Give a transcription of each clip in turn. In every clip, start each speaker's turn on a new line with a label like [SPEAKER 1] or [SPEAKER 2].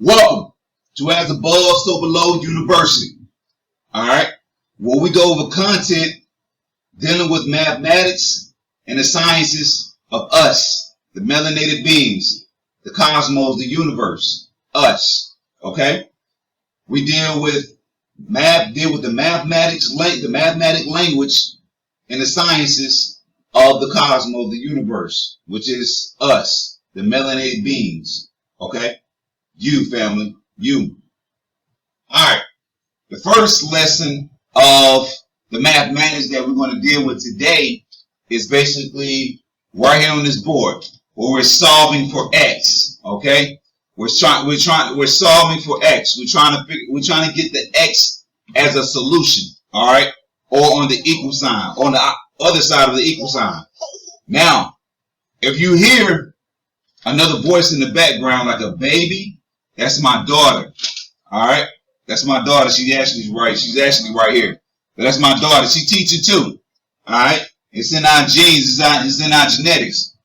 [SPEAKER 1] Welcome to As Above, So Below University. Alright, where we go over content dealing with mathematics and the sciences of us, the melanated beings, the cosmos, the universe, us. Okay? We deal with the mathematics, the mathematic language and the sciences of the cosmos, the universe, which is us, the melanated beings. Okay? You, family, you. Alright, the first lesson of the mathematics that we're going to deal with today is basically right here on this board, where we're solving for x. Okay, we're solving for x. We're trying to get the x as a solution. All right, or on the equal sign, on the other side of the equal sign. Now, if you hear another voice in the background like a baby, that's my daughter. All right, that's my daughter. She's actually right here. But that's my daughter. She teaches too. All right, it's in our genes. It's in our genetics.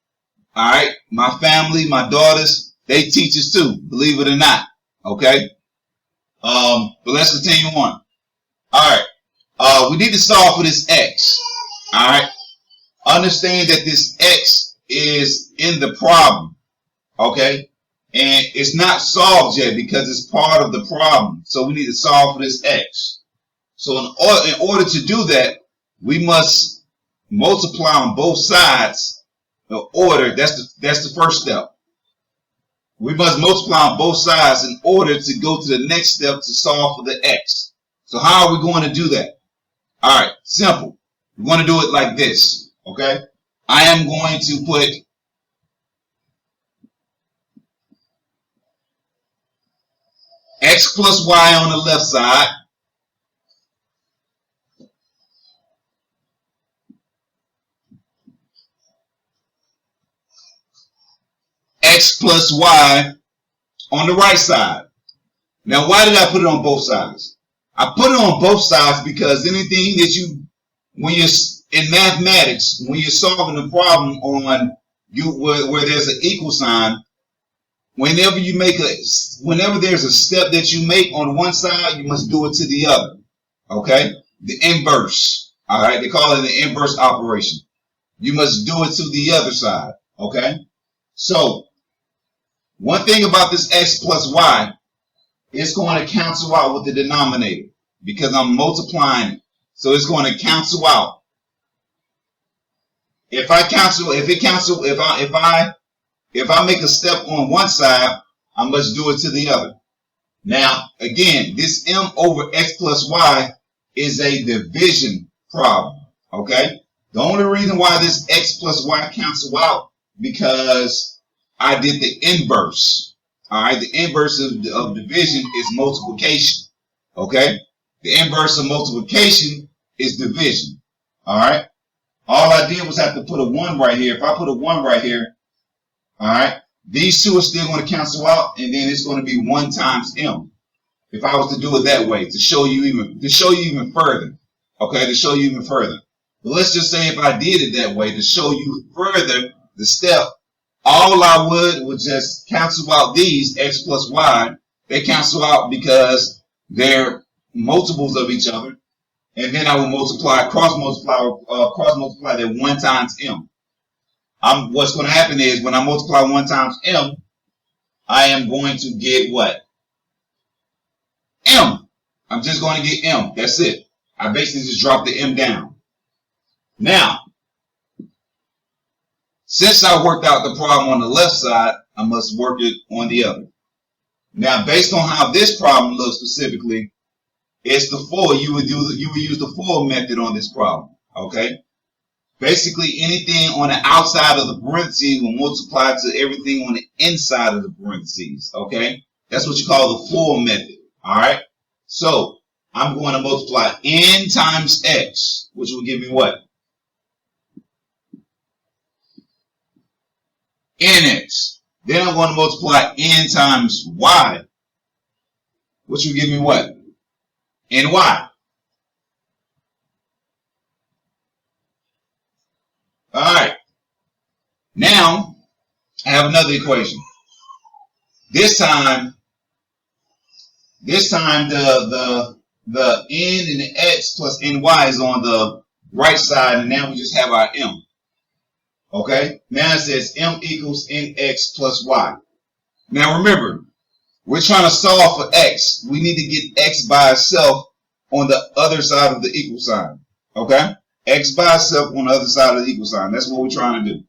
[SPEAKER 1] All right, my family, my daughters, they teach us too. Believe it or not. Okay. But let's continue on. All right. We need to solve for this x. All right. Understand that this x is in the problem. Okay. And it's not solved yet because it's part of the problem. So we need to solve for this x. So in order to do that, we must multiply on both sides in order. That's the first step. We must multiply on both sides in order to go to the next step to solve for the x. So how are we going to do that? All right, simple. We're going to do it like this. Okay? I am going to put x plus y on the left side. X plus y on the right side. Now, why did I put it on both sides? I put it on both sides because anything that when you're in mathematics, when you're solving a problem on where there's an equal sign, whenever there's a step that you make on one side, you must do it to the other. Okay? The inverse. All right? They call it the inverse operation. You must do it to the other side. Okay? So, one thing about this x plus y, it's going to cancel out with the denominator because I'm multiplying it. So it's going to cancel out. If I make a step on one side, I must do it to the other. Now, again, this m over x plus y is a division problem. Okay? The only reason why this x plus y cancel out because I did the inverse. All right, the inverse of division is multiplication. Okay, the inverse of multiplication is division. All right, all I did was have to put a 1 right here. If I put a 1 right here, all right, these two are still going to cancel out, and then it's going to be 1 times m. If I was to do it that way, to show you even further. Okay, to show you even further. But let's just say if I did it that way to show you further the step. All I would just cancel out these x plus y. They cancel out because they're multiples of each other. And then I will cross multiply that 1 times m. What's going to happen is when I multiply 1 times m, I am going to get what? M. I'm just going to get m. That's it. I basically just drop the m down. Now, since I worked out the problem on the left side, I must work it on the other. Now, based on how this problem looks specifically, it's the FOIL. You would use the FOIL method on this problem. Okay. Basically, anything on the outside of the parentheses will multiply to everything on the inside of the parentheses. Okay. That's what you call the FOIL method. All right. So I'm going to multiply n times x, which will give me what? Nx. Then I'm going to multiply n times y, which will give me what? Ny. Alright. Now, I have another equation. This time, This time the n and the x plus ny is on the right side, and now we just have our m. Okay? Now it says m equals nx plus y. Now remember, we're trying to solve for x. We need to get x by itself on the other side of the equal sign. Okay? X by itself on the other side of the equal sign. That's what we're trying to do.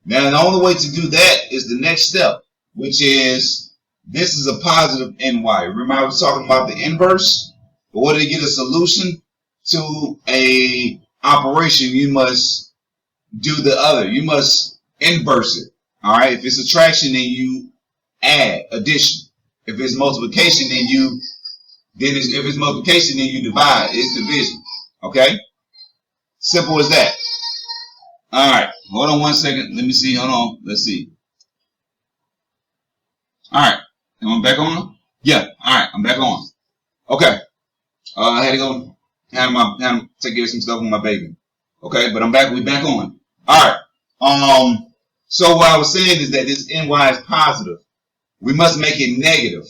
[SPEAKER 1] Now, the only way to do that is the next step, which is this is a positive ny. Remember I was talking about the inverse? In order to get a solution to a operation, you must do the other. You must inverse it. All right? If it's subtraction, then you add, addition. If it's multiplication, then you if it's multiplication, then you divide. It's division. Okay? Simple as that. All right. Hold on one second. Let me see. Hold on. Let's see. All right. Am I back on? Yeah. All right. I'm back on. Okay. I had to go take care of some stuff with my baby. Okay. But I'm back. We back on. All right. So what I was saying is that this ny is positive. We must make it negative.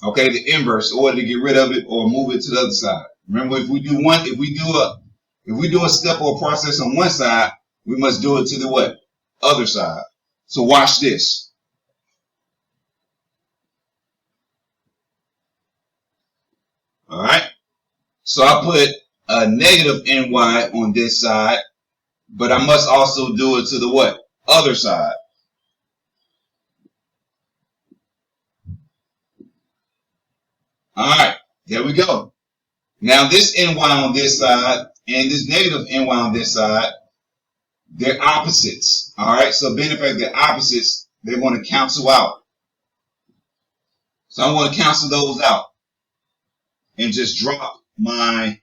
[SPEAKER 1] Okay. The inverse, in order to get rid of it or move it to the other side. Remember, if we do a step or a process on one side, we must do it to the what? Other side. So watch this. All right. So I put a negative ny on this side, but I must also do it to the what? Other side. All right. There we go. Now this ny on this side and this negative ny on this side, they're opposites. All right. So being the fact they're opposites, they're going to cancel out. So I'm going to cancel those out and just drop my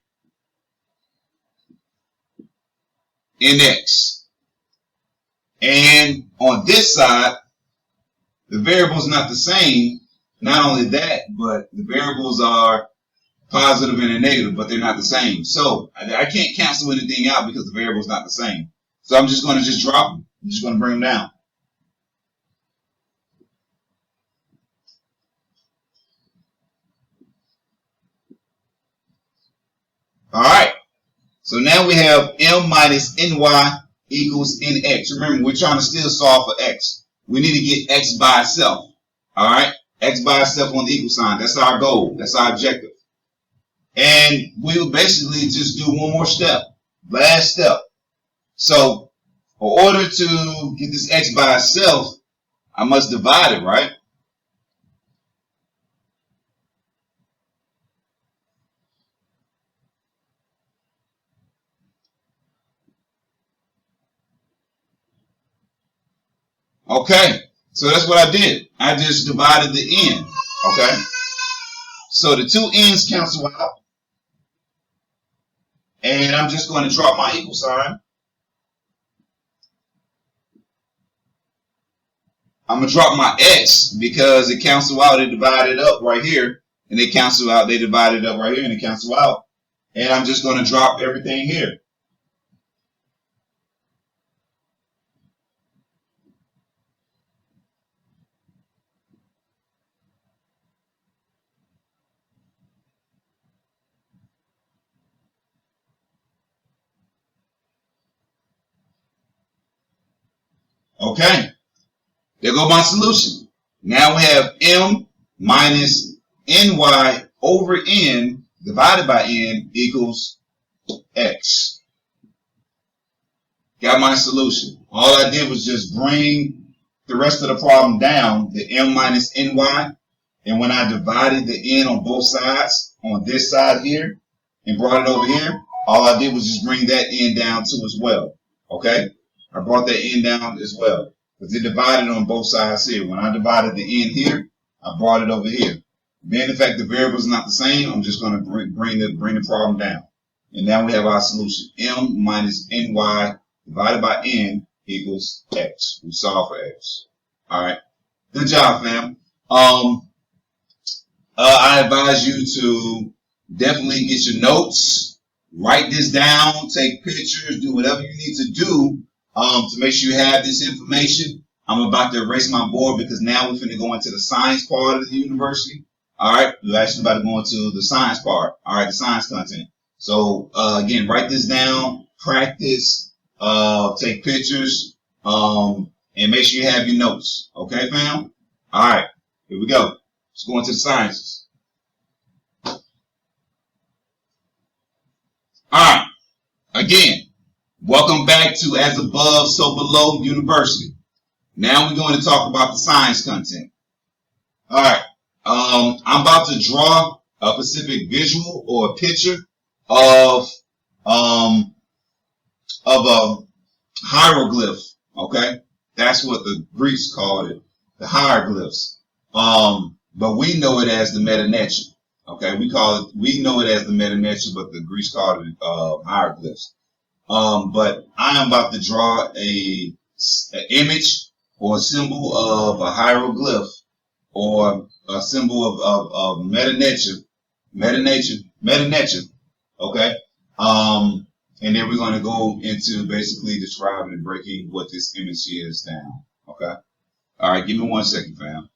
[SPEAKER 1] nx. And on this side, the variable's not the same. Not only that, but the variables are positive and a negative, but they're not the same. So I can't cancel anything out because the variable's not the same. So I'm just going to drop them. I'm just going to bring them down. All right. So now we have m minus ny equals nx. Remember, we're trying to still solve for x. We need to get x by itself. All right. X by itself on the equal sign. That's our goal. That's our objective. And we'll basically just do one more step. Last step. So, in order to get this x by itself, I must divide it, right? Okay. So that's what I did. I just divided the n. Okay. So the two n's cancel out. And I'm just going to drop my equal sign. I'm going to drop my x because it cancel out, it divided up right here. And they cancel out, they divided up right here and they cancel out. And I'm just going to drop everything here. Okay. There go my solution. Now we have m minus ny over n divided by n equals x. Got my solution. All I did was just bring the rest of the problem down, the m minus ny, and when I divided the n on both sides, on this side here, and brought it over here, all I did was just bring that n down too as well. Okay? I brought that n down as well. Because it divided on both sides here. When I divided the n here, I brought it over here. Being the fact the variable is not the same, I'm just going to bring the problem down. And now we have our solution. M minus ny divided by n equals x. We solve for x. All right. Good job, fam. I advise you to definitely get your notes, write this down, take pictures, do whatever you need to do to make sure you have this information. I'm about to erase my board because now we're going to go into the science part of the university. All right, we're actually about to go into the science part. All right, the science content. So again, write this down, practice, take pictures, and make sure you have your notes. Okay, fam? All right, here we go. Let's go into the sciences. All right, again, welcome back to As Above, So Below University. Now we're going to talk about the science content. All right, I'm about to draw a specific visual or a picture of a hieroglyph. Okay, that's what the Greeks called it, the hieroglyphs. But we know it as the Melanated. Okay, we know it as the Melanated, but the Greeks called it hieroglyphs. But I am about to draw an image or a symbol of a hieroglyph or a symbol of Melanated. Okay. And then we're going to go into basically describing and breaking what this image is down. Okay. All right. Give me 1 second, fam.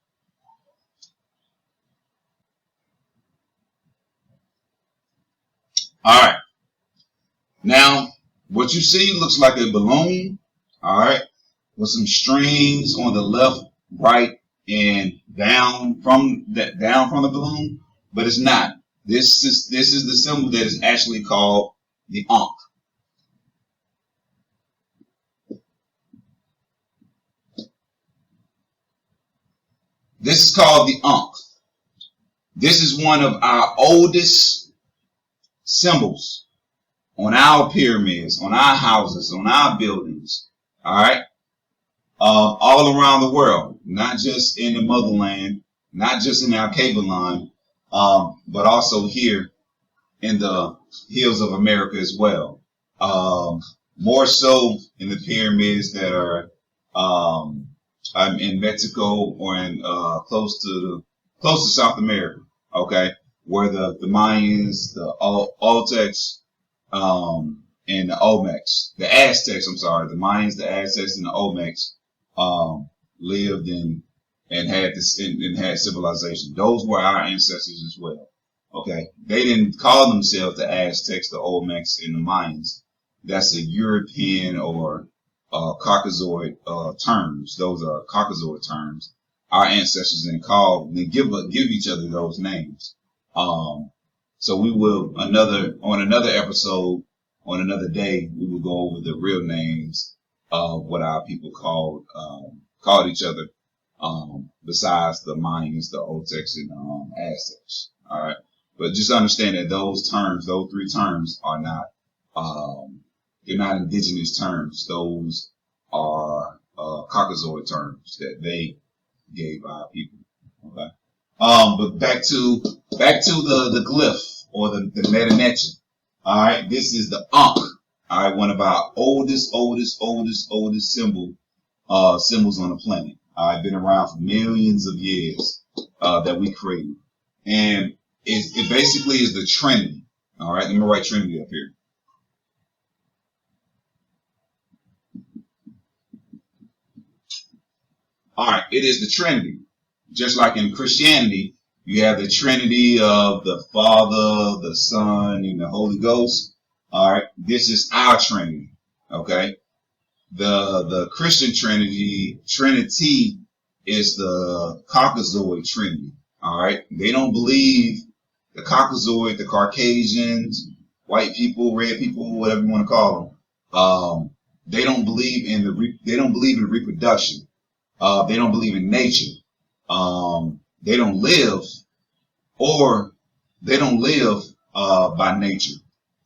[SPEAKER 1] All right. Now, what you see looks like a balloon. All right. With some strings on the left, right, and down from the balloon, but it's not. This is the symbol that is actually called the Ankh. This is called the Ankh. This is one of our oldest symbols on our pyramids, on our houses, on our buildings. All right, all around the world, not just in the motherland, not just in our cable line, but also here in the hills of America as well. More so in the pyramids that are in Mexico or in close to South America. Okay, where the Mayans, the Oltecs, and the Olmecs, the Aztecs. I'm sorry, the Mayans, the Aztecs, and the Olmecs lived and had this and had civilization. Those were our ancestors as well. Okay, they didn't call themselves the Aztecs, the Olmecs, and the Mayans. That's a European or Caucasoid terms. Those are Caucasoid terms. Our ancestors didn't give each other those names. So we will on another episode, on another day, we will go over the real names of what our people called each other. Besides the Mayans, the Oltecs, and the Aztecs. All right, but just understand that those three terms, are not they're not indigenous terms. Those are Caucasoid terms that they gave our people. Okay. But back to the glyph or the Melanated. All right, this is the Ankh. All right, one of our oldest symbols on the planet. All right, been around for millions of years that we created, and it basically is the Trinity. All right, let me write Trinity up here. All right, it is the Trinity. Just like in Christianity, you have the Trinity of the Father, the Son, and the Holy Ghost. All right, this is our Trinity. Okay, the Christian Trinity is the Caucasoid Trinity. All right, they don't believe the Caucasoid, the Caucasians, white people, red people, whatever you want to call them. They don't believe in reproduction. They don't believe in nature. They don't live by nature.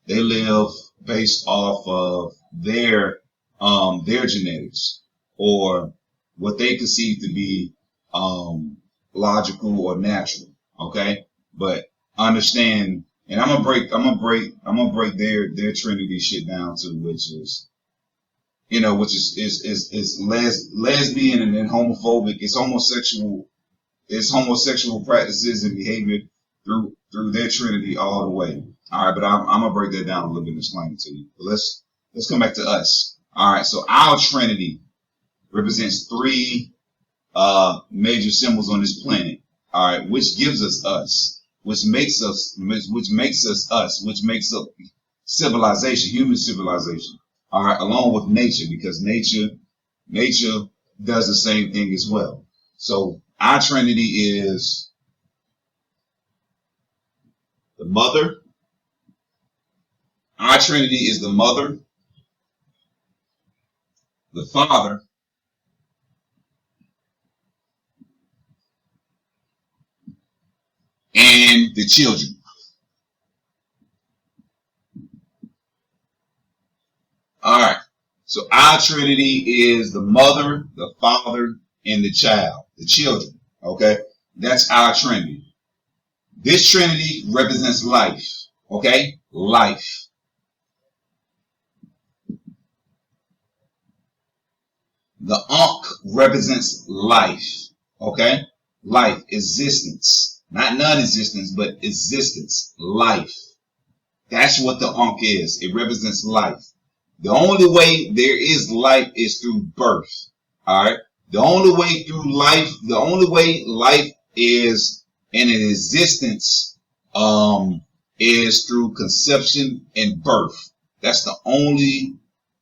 [SPEAKER 1] They live based off of their genetics or what they conceive to be logical or natural. Okay, but understand, and I'm gonna break their Trinity shit down too, which is lesbian and homophobic. It's homosexual practices and behavior through their Trinity all the way. All right, but I'm gonna break that down a little bit and explain it to you. But let's come back to us. All right, so our Trinity represents three major symbols on this planet. All right, which gives us us, which makes us us, which makes up civilization, human civilization. All right, along with nature, because nature does the same thing as well. So our Trinity is the mother. Our Trinity is the mother, the father, and the children. All right. So our Trinity is the mother, the father, and the child, the children. Okay. That's our Trinity. This Trinity represents life. Okay. Life. The Ankh represents life. Okay. Life, existence. Not non-existence, but existence. Life. That's what the Ankh is. It represents life. The only way there is life is through birth. All right. The only way through life, the only way life is in an existence, is through conception and birth. That's the only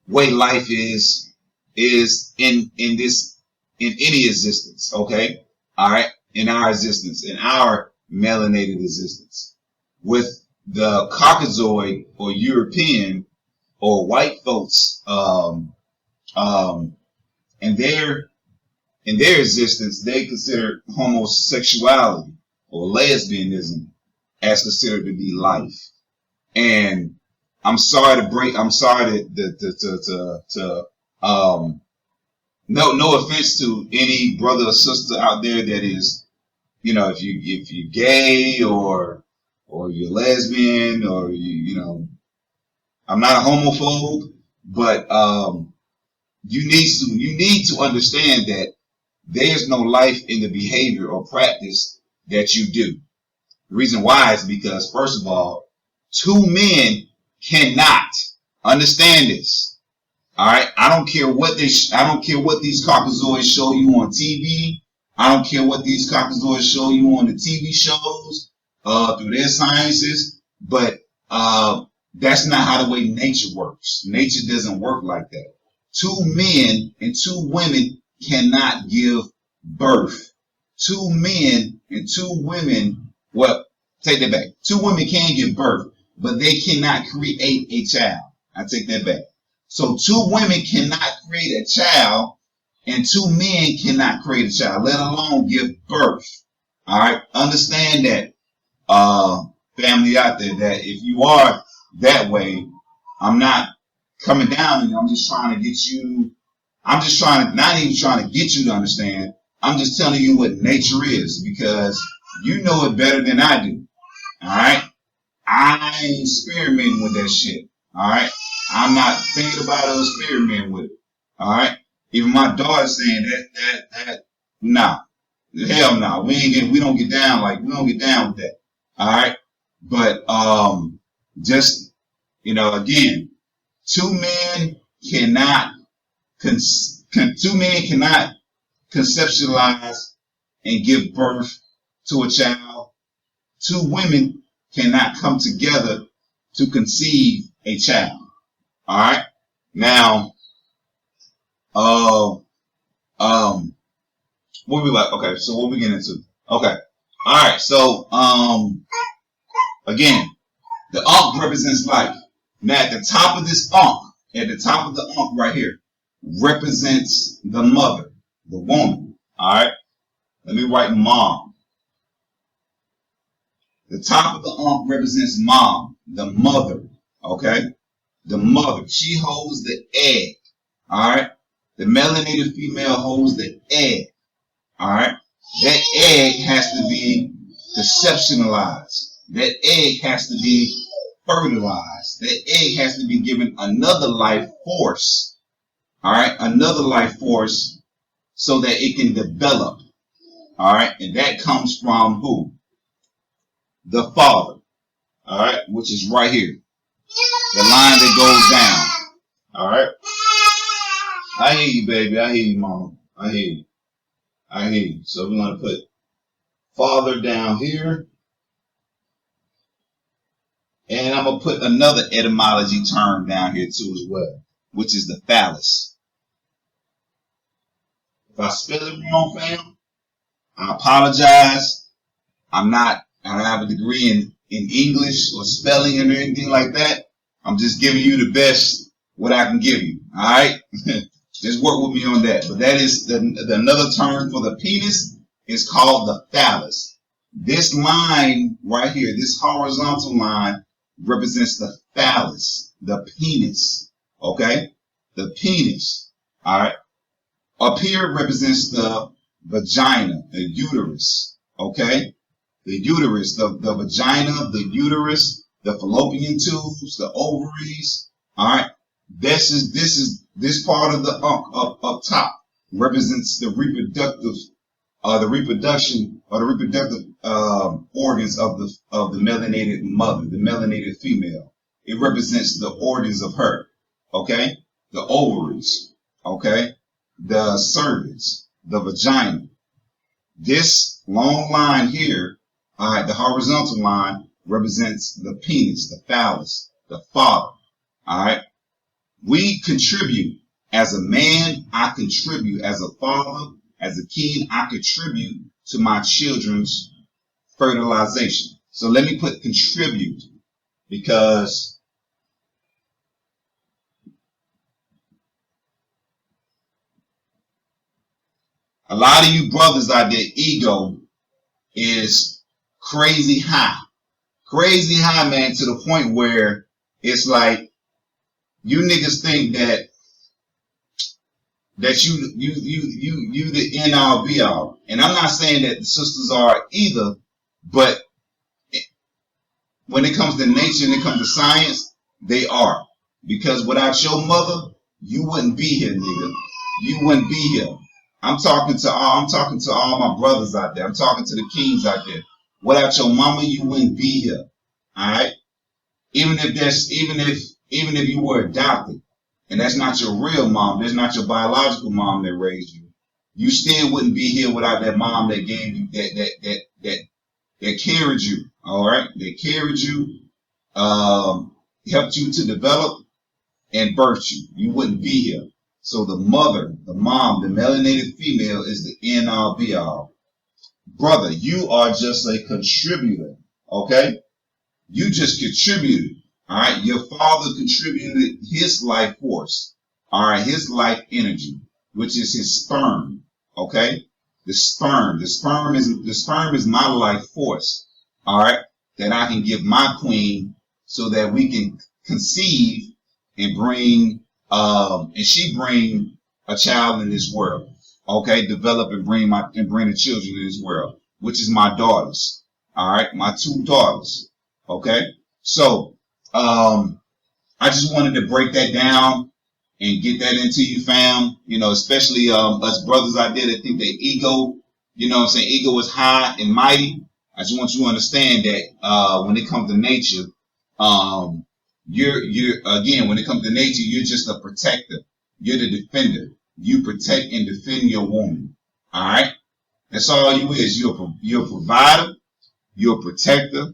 [SPEAKER 1] way life is in any existence. Okay. All right. In our existence, in our melanated existence, with the Caucasoid or European or white folks, in their existence, they consider homosexuality or lesbianism as considered to be life. And I'm sorry to no offense to any brother or sister out there that is, if you're gay or you're lesbian or I'm not a homophobe, but you need to understand that there's no life in the behavior or practice that you do. The reason why is because, first of all, two men cannot understand this. All right, I don't care what these Caucasoids show you on TV. I don't care what these Caucasoids show you on the TV shows through their sciences, but that's not how the way nature works. Nature doesn't work like that. Two men and two women cannot give birth. Two men and two women, well, take that back. Two women can give birth, but they cannot create a child. I take that back. So two women cannot create a child and two men cannot create a child, let alone give birth. All right. Understand that, family out there, that if you are that way, I'm not coming down and I'm just trying to get you, not even trying to get you to understand. I'm just telling you what nature is because you know it better than I do. All right. I ain't experimenting with that shit. All right. I'm not thinking about it or experimenting with it. All right. Even my daughter's saying that, nah. Hell no. Nah. We don't get down with that. All right. But, just, again, two men cannot conceptualize and give birth to a child. Two women cannot come together to conceive a child. All right. Now, what we like? Okay. So what we getting into? Okay. All right. So, again, the Ankh represents life. Now, at the top of this Ankh right here, represents the mother, the woman. All right. Let me write mom. The top of the Ankh represents mom, the mother. Okay. The mother. She holds the egg. All right. The melanated female holds the egg. All right. That egg has to be conceptualized. That egg has to be fertilized. That egg has to be given another life force. All right. Another life force so that it can develop. All right. And that comes from who? The father. All right. Which is right here. The line that goes down. All right. I hear you, baby. I hear you, mama. I hear you. So we're going to put father down here. And I'm going to put another etymology term down here too as well, which is the phallus. If I spell it wrong, fam, I apologize. I don't have a degree in English or spelling or anything like that. I'm just giving you the best what I can give you. All right. Just work with me on that. But that is another term for the penis is called the phallus. This line right here, this horizontal line represents the phallus, the penis. Okay. The penis. All right. Up here represents the vagina, the uterus. Okay. The uterus, the vagina, the uterus, the fallopian tubes, the ovaries. All right. This part of the up top represents the reproductive organs of the melanated mother, the melanated female. It represents the organs of her. Okay. The ovaries. Okay. The cervix, the vagina. This long line here, all right, the horizontal line represents the penis, the phallus, the father. All right. We contribute. As a man, I contribute. As a father, as a king, I contribute to my children's fertilization. So let me put contribute, because a lot of you brothers out there, ego is crazy high. Crazy high, man, to the point where it's like you niggas think that you the end all be all. And I'm not saying that the sisters are either, but when it comes to nature and it comes to science, they are. Because without your mother, you wouldn't be here, nigga. You wouldn't be here. I'm talking to all my brothers out there. I'm talking to the kings out there. Without your mama, you wouldn't be here. Alright? Even if you were adopted, and that's not your real mom, that's not your biological mom that raised you, you still wouldn't be here without that mom that gave you that carried you. Alright? That carried you, helped you to develop and birth you. You wouldn't be here. So the mother, the mom, the melanated female is the end all be all. Brother, you are just a contributor. Okay? You just contributed. All right? Your father contributed his life force. All right? His life energy, which is his sperm. Okay? The sperm. The sperm is my life force. All right? That I can give my queen so that we can conceive and bring and she bring a child in this world. Okay, develop and bring the children in this world, which is my daughters. All right, my two daughters. Okay, so I just wanted to break that down and get that into you, fam. You know, especially us brothers out there that think that ego, you know what I'm saying, ego is high and mighty. I just want you to understand that when it comes to nature, you're again, when it comes to nature, you're just a protector. You're the defender. You protect and defend your woman. All right, that's all you is. You're a provider, you're a protector,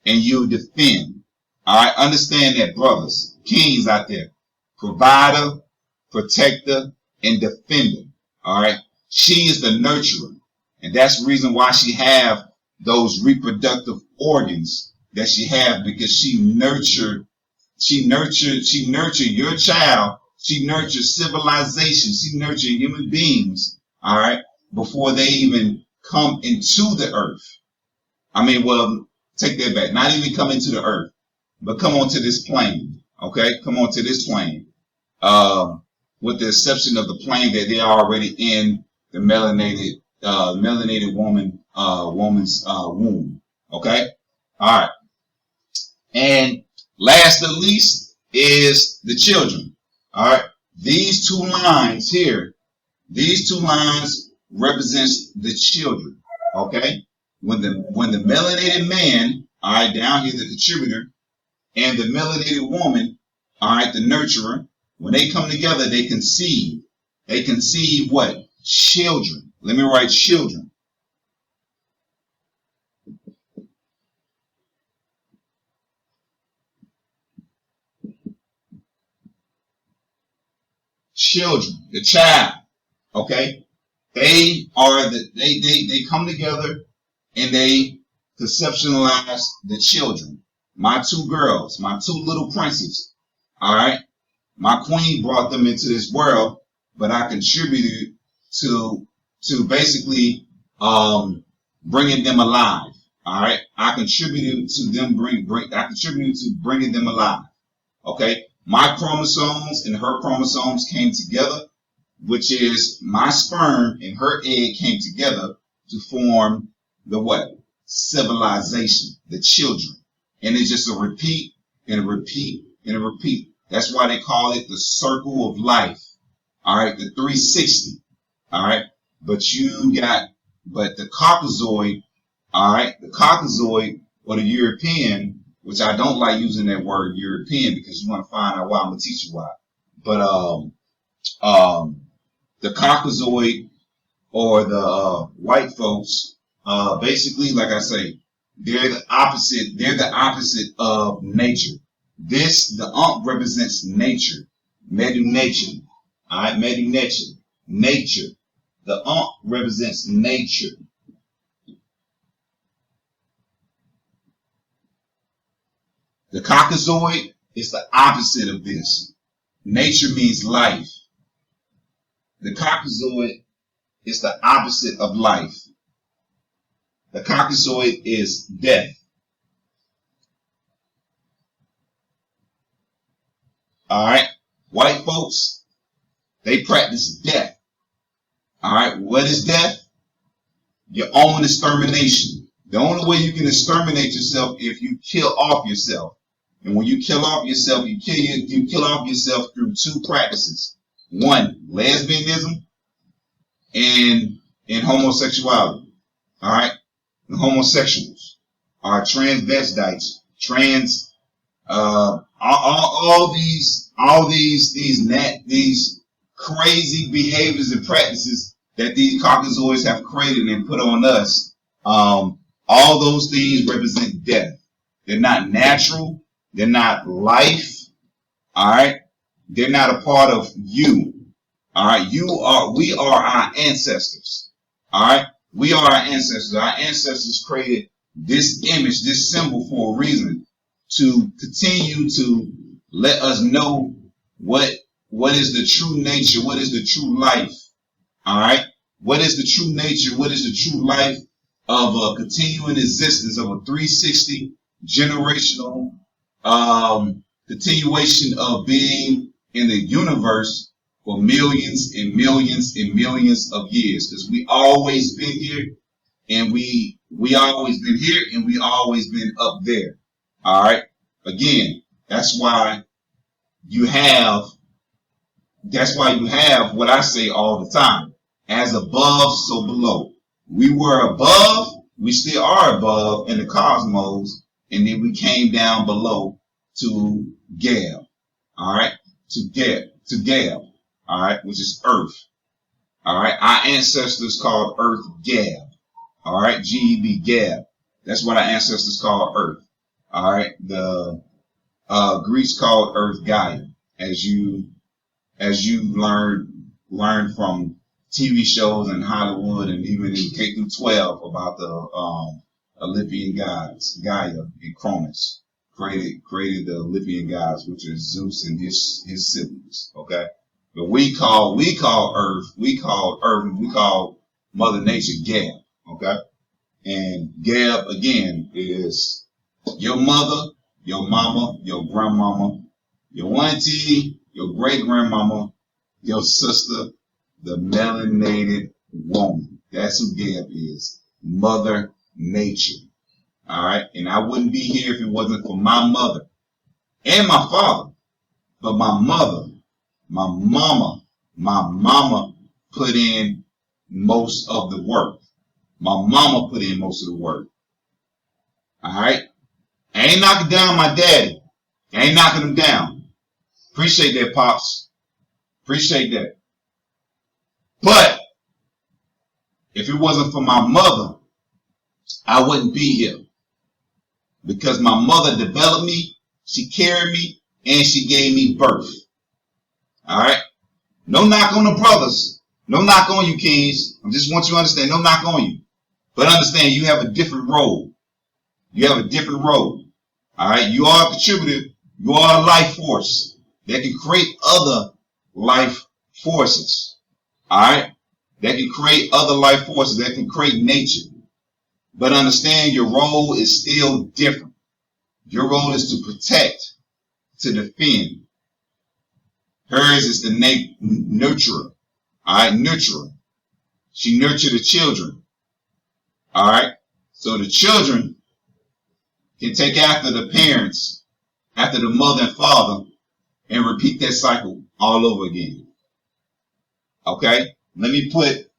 [SPEAKER 1] and you defend. All right, understand that, brothers, kings out there, provider, protector, and defender. All right, she is the nurturer, and that's the reason why she have those reproductive organs that she have, because she nurtured your child. She nurtured civilization. She nurtured human beings, all right, before they even come into the earth. I mean, well, take that back. Not even come into the earth, but come onto this plane, okay? Come onto this plane, with the exception of the plane that they're already in the melanated woman's womb, okay? All right. And last but least is the children. All right. These two lines here, these two lines represents the children. Okay. When the melanated man, all right, down here, the contributor, and the melanated woman, all right, the nurturer, when they come together, they conceive. They conceive what? Children. Let me write children. children, the child. Okay, they come together and they conceptualize the children. My two girls, my two little princes. All right, my queen brought them into this world, but I contributed to basically bringing them alive. All right, I contributed to them I contributed to bringing them alive. Okay, my chromosomes and her chromosomes came together, which is my sperm and her egg came together to form the what? Civilization, the children. And it's just a repeat and a repeat and a repeat. That's why they call it the circle of life. All right, the 360. All right, but the Caucasoid, all right, the Caucasoid or the European, which I don't like using that word European because you want to find out why. I'm gonna teach you why. But the Caucasoid or the white folks, basically, like I say, they're the opposite. They're the opposite of nature. The represents nature, Medu nature. All right, Medu nature, nature. The represents nature. The Caucasoid is the opposite of this. Nature means life. The Caucasoid is the opposite of life. The Caucasoid is death. All right, white folks, they practice death. All right, what is death? Your own extermination. The only way you can exterminate yourself if you kill off yourself. And when you kill off yourself, you kill off yourself through two practices. One, lesbianism and homosexuality. All right, the homosexuals are transvestites, all these crazy behaviors and practices that these Caucasoids have created and put on us. All those things represent death. They're not natural. They're not life. All right. They're not a part of you. All right. We are our ancestors. All right. We are our ancestors. Our ancestors created this image, this symbol for a reason, to continue to let us know what is the true nature, what is the true life. All right. What is the true nature? What is the true life of a continuing existence of a 360 generational continuation of being in the universe for millions and millions and millions of years? Because we always been here, and we always been here, and we always been up there. All right. Again, that's why you have what I say all the time: as above, so below. We were above, we still are above in the cosmos, and then we came down below to Gab. All right, to Gab. All right, which is Earth. All right, our ancestors called Earth Gab. All right, Geb, Gab. That's what our ancestors called Earth. All right, the Greeks called Earth Gaia, as you learned from TV shows in Hollywood and even in K through 12 about the Olympian gods, Gaia and Cronus created the Olympian gods, which are Zeus and his siblings. Okay, but we call Mother Nature Gab. Okay, and Gab again is your mother, your mama, your grandmama, your auntie, your great grandmama, your sister, the melanated woman. That's who Gab is. Mother Nature. All right. And I wouldn't be here if it wasn't for my mother and my father. But my mother, my mama put in most of the work. My mama put in most of the work. All right. I ain't knocking down my daddy. I ain't knocking him down. Appreciate that, Pops. Appreciate that. But if it wasn't for my mother, I wouldn't be here. Because my mother developed me, she carried me, and she gave me birth. All right? No knock on the brothers. No knock on you, kings. I just want you to understand, no knock on you. But understand, you have a different role. You have a different role. All right? You are a contributor. You are a life force that can create other life forces. All right? That can create other life forces, that can create nature. But understand, your role is still different. Your role is to protect, to defend. Hers is the nurturer. All right, nurturer. She nurtured the children. All right. So the children can take after the parents, after the mother and father, and repeat that cycle all over again. Okay. Let me put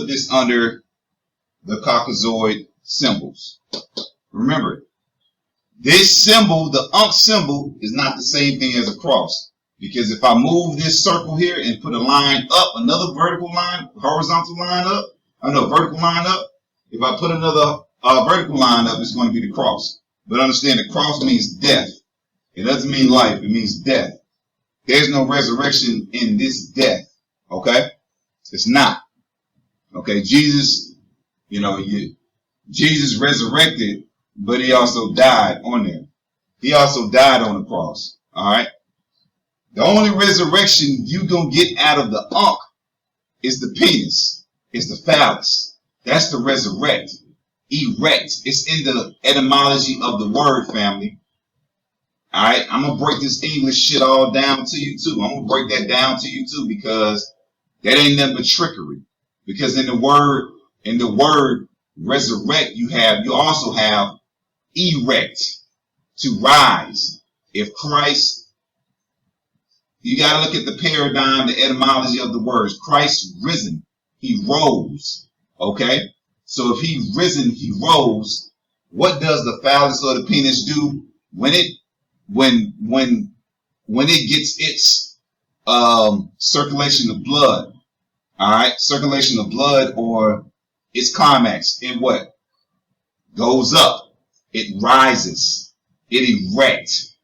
[SPEAKER 1] this under the Caucasoid symbols. Remember, this symbol, the Ankh symbol, is not the same thing as a cross. Because if I move this circle here and put a line up, another vertical line, horizontal line up, vertical line up, if I put another vertical line up, it's going to be the cross. But understand, the cross means death. It doesn't mean life. It means death. There's no resurrection in this death. Okay? It's not. Okay? Jesus, Jesus resurrected, but he also died on there. He also died on the cross. All right? The only resurrection you gonna get out of the Ankh is the penis, is the phallus. That's the resurrect, erect. It's in the etymology of the word, family. All right, I'm gonna break this English shit all down to you too. I'm gonna break that down to you too, because that ain't nothing but trickery. Because in the word resurrect, you also have erect, to rise. If Christ, you got to look at the paradigm, the etymology of the words. Christ risen, he rose. Okay, so if he risen, he rose. What does the phallus or the penis do when it gets its circulation of blood? All right, circulation of blood, or its climax, it what? Goes up. It rises. It erects.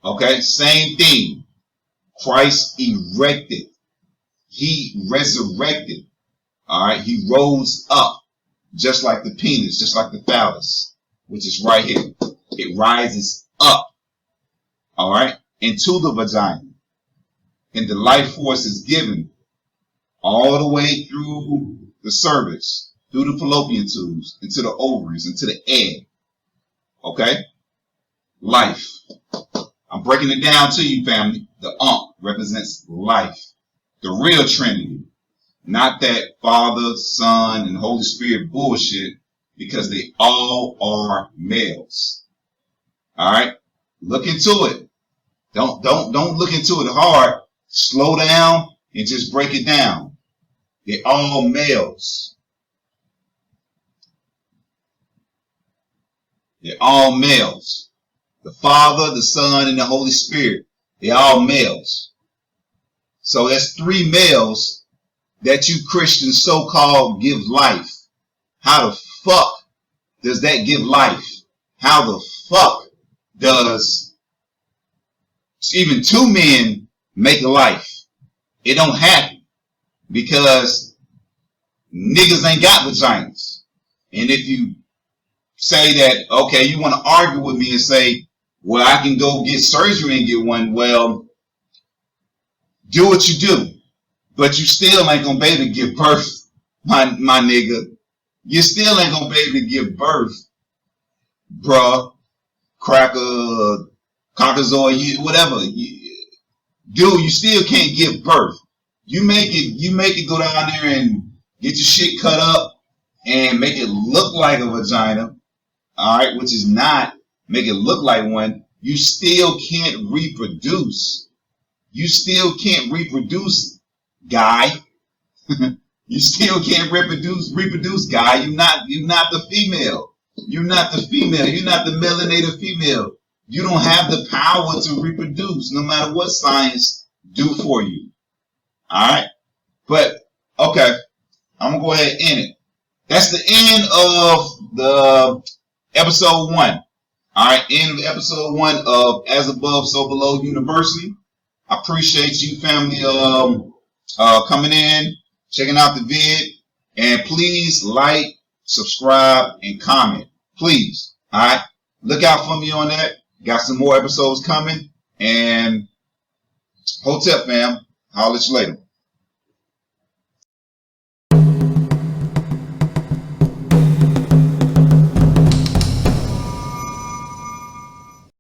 [SPEAKER 1] Okay, same thing. Christ erected. He resurrected. All right, he rose up, just like the penis, just like the phallus, which is right here. It rises up. All right, into the vagina, and the life force is given all the way through the cervix, through the fallopian tubes, into the ovaries, into the egg. Okay? Life. I'm breaking it down to you, family. The Ankh represents life. The real Trinity. Not that Father, Son, and Holy Spirit bullshit, because they all are males. Alright? Look into it. Don't look into it hard. Slow down and just break it down. They're all males. They're all males. The Father, the Son, and the Holy Spirit. They're all males. So that's three males that you Christians so-called give life. How the fuck does that give life? How the fuck does even two men make a life? It don't happen, because niggas ain't got vaginas. And if you say that, okay, you want to argue with me and say, well, I can go get surgery and get one. Well, do what you do, but you still ain't gonna be able to give birth, my nigga. You still ain't gonna be able to give birth, bruh, cracker, caucasoid, whatever. Dude, you still can't give birth. You make it go down there and get your shit cut up and make it look like a vagina, all right, which is not. Make it look like one. You still can't reproduce. You still can't reproduce, guy. You still can't reproduce, guy. You're not the female. You're not the female. You're not the melanated female. You don't have the power to reproduce, no matter what science do for you. All right, but okay, I'm gonna go ahead and end it. That's the end of the episode 1. All right, end of episode 1 of As Above, So Below University. I appreciate you, family, coming in, checking out the vid. And please like, subscribe, and comment. Please. All right. Look out for me on that. Got some more episodes coming. And Hotep, fam. Holler at you later.